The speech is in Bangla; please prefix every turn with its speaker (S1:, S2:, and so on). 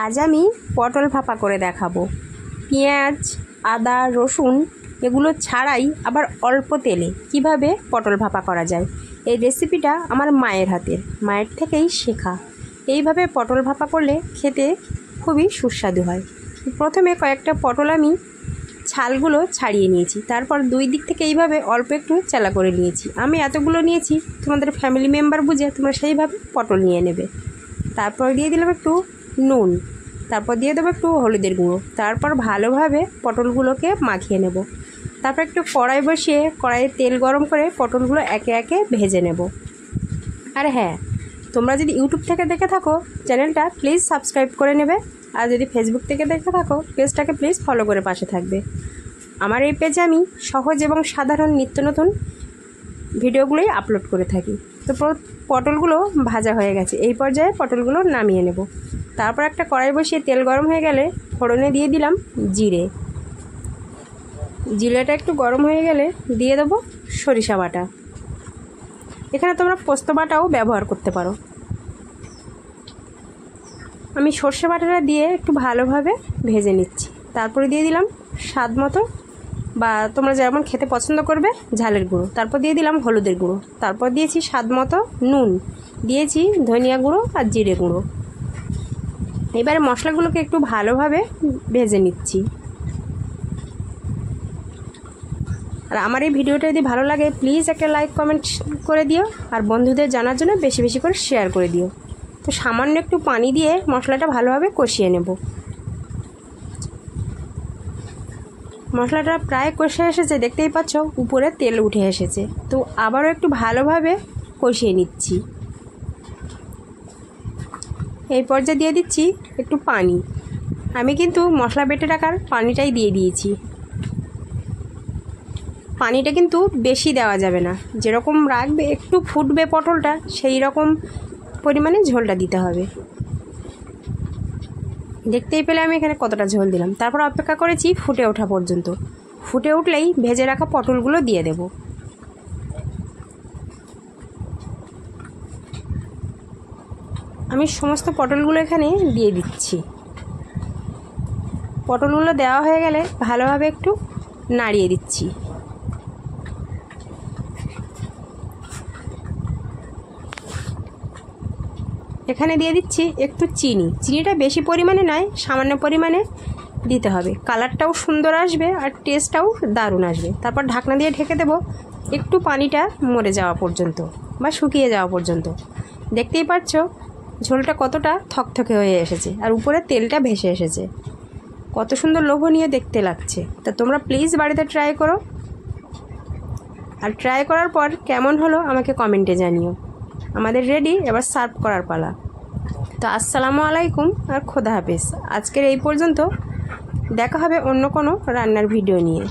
S1: আজ আমি পটল ভাপা করে দেখাবো। পেঁয়াজ, আদা, রসুন এগুলো ছাড়াই আবার অল্প তেলে কিভাবে পটল ভাপা করা যায়। এই রেসিপিটা আমার মায়ের হাতের, মায়ের থেকেই শেখা। এইভাবে পটল ভাপা করলে খেতে খুবই সুস্বাদু হয়। প্রথমে কয়েকটা পটল আমি ছালগুলো ছাড়িয়ে নিয়েছি, তারপর দুই দিক থেকে এইভাবে অল্প একটু চেলা করে নিয়েছি। আমি এতগুলো নিয়েছি, তোমাদের ফ্যামিলি মেম্বার বুঝে তোমরা সেইভাবে পটল নিয়ে নেবে। তারপর দিয়ে দিলাম একটু নুন, তারপর দিয়ে দেবো একটু হলুদের গুঁড়ো, তারপর ভালোভাবে পটলগুলোকে মাখিয়ে নেব। তারপর একটু কড়াই বসিয়ে কড়াইয়ে তেল গরম করে পটলগুলো একে একে ভেজে নেব। আর হ্যাঁ, তোমরা যদি ইউটিউব থেকে দেখে থাকো চ্যানেলটা প্লিজ সাবস্ক্রাইব করে নেবে, আর যদি ফেসবুক থেকে দেখে থাকো পেজটাকে প্লিজ ফলো করে পাশে থাকবে। আমার এই পেজে আমি সহজ এবং সাধারণ নিত্য নতুন ভিডিওগুলোই আপলোড করে থাকি। তো পটলগুলো ভাজা হয়ে গেছে, এই পর্যায়ে পটলগুলো নামিয়ে নেব। তারপর একটা কড়াই বসিয়ে তেল গরম হয়ে গেলে ফোড়নে দিয়ে দিলাম জিরে। জিরেটা একটু গরম হয়ে গেলে দিয়ে দেবো সরিষা বাটা। এখানে তোমরা পোস্ত বাটাও ব্যবহার করতে পারো। আমি সর্ষে বাটাটা দিয়ে একটু ভালোভাবে ভেজে নিচ্ছি। তারপরে দিয়ে দিলাম স্বাদ মতো, বা তোমরা যেমন খেতে পছন্দ করবে, ঝালের গুঁড়ো। তারপর দিয়ে দিলাম হলুদের গুঁড়ো, তারপর দিয়েছি স্বাদ মতো নুন, দিয়েছি ধনিয়া গুঁড়ো আর জিরে গুঁড়ো। এবারে মশলাগুলোকে একটু ভালোভাবে ভেজে নিচ্ছি। আর আমার এই ভিডিওটা যদি ভালো লাগে প্লিজ একটা লাইক কমেন্ট করে দিও, আর বন্ধুদের জানার জন্য বেশি বেশি করে শেয়ার করে দিও। তো সামান্য একটু পানি দিয়ে মশলাটা ভালোভাবে কষিয়ে নেব। মশলাটা প্রায় কষে এসেছে, দেখতেই পাচ্ছ উপরে তেল উঠে এসেছে। তো আবারও একটু ভালোভাবে কষিয়ে নিচ্ছি। এই পর্যায়ে দিয়ে দিচ্ছি একটু পানি। আমি কিন্তু মশলা বেটে রাখার পানিটাই দিয়ে দিয়েছি। পানিটা কিন্তু বেশি দেওয়া যাবে না, যেরকম রাখবে একটু ফুটবে পটলটা সেই রকম পরিমাণে ঝোলটা দিতে হবে। দেখতেই পেলে আমি এখানে কতটা ঝোল দিলাম। তারপর অপেক্ষা করেছি ফুটে ওঠা পর্যন্ত। ফুটে উঠলেই ভেজে রাখা পটলগুলো দিয়ে দেব। আমি সমস্ত পটলগুলো এখানে দিয়ে দিচ্ছি। পটলগুলো দেওয়া হয়ে গেলে ভালোভাবে একটু নাড়িয়ে দিচ্ছি। এখানে দিয়ে দিচ্ছি একটু চিনি। চিনিটা বেশি পরিমাণে নয়, সামান্য পরিমাণে দিতে হবে। কালারটাও সুন্দর আসবে আর টেস্টটাও দারুণ আসবে। তারপর ঢাকনা দিয়ে ঢেকে দেব একটু পানিটা মরে যাওয়া পর্যন্ত বা শুকিয়ে যাওয়া পর্যন্ত। দেখতেই পাচ্ছ ঝোলটা কতটা থকথকে হয়ে এসেছে আর উপরে তেলটা ভেসে এসেছে। কত সুন্দর লোভনীয় দেখতে লাগছে। তা তোমরা প্লিজ বাড়িতে ট্রাই করো, আর ট্রাই করার পর কেমন হলো আমাকে কমেন্টে জানিও। আমাদের রেডি, এবার সার্ভ করার পালা। তো আসসালামু আলাইকুম আর খোদা হাফেজ। আজকের এই পর্যন্ত, দেখা হবে অন্য কোনো রান্নার ভিডিও নিয়ে।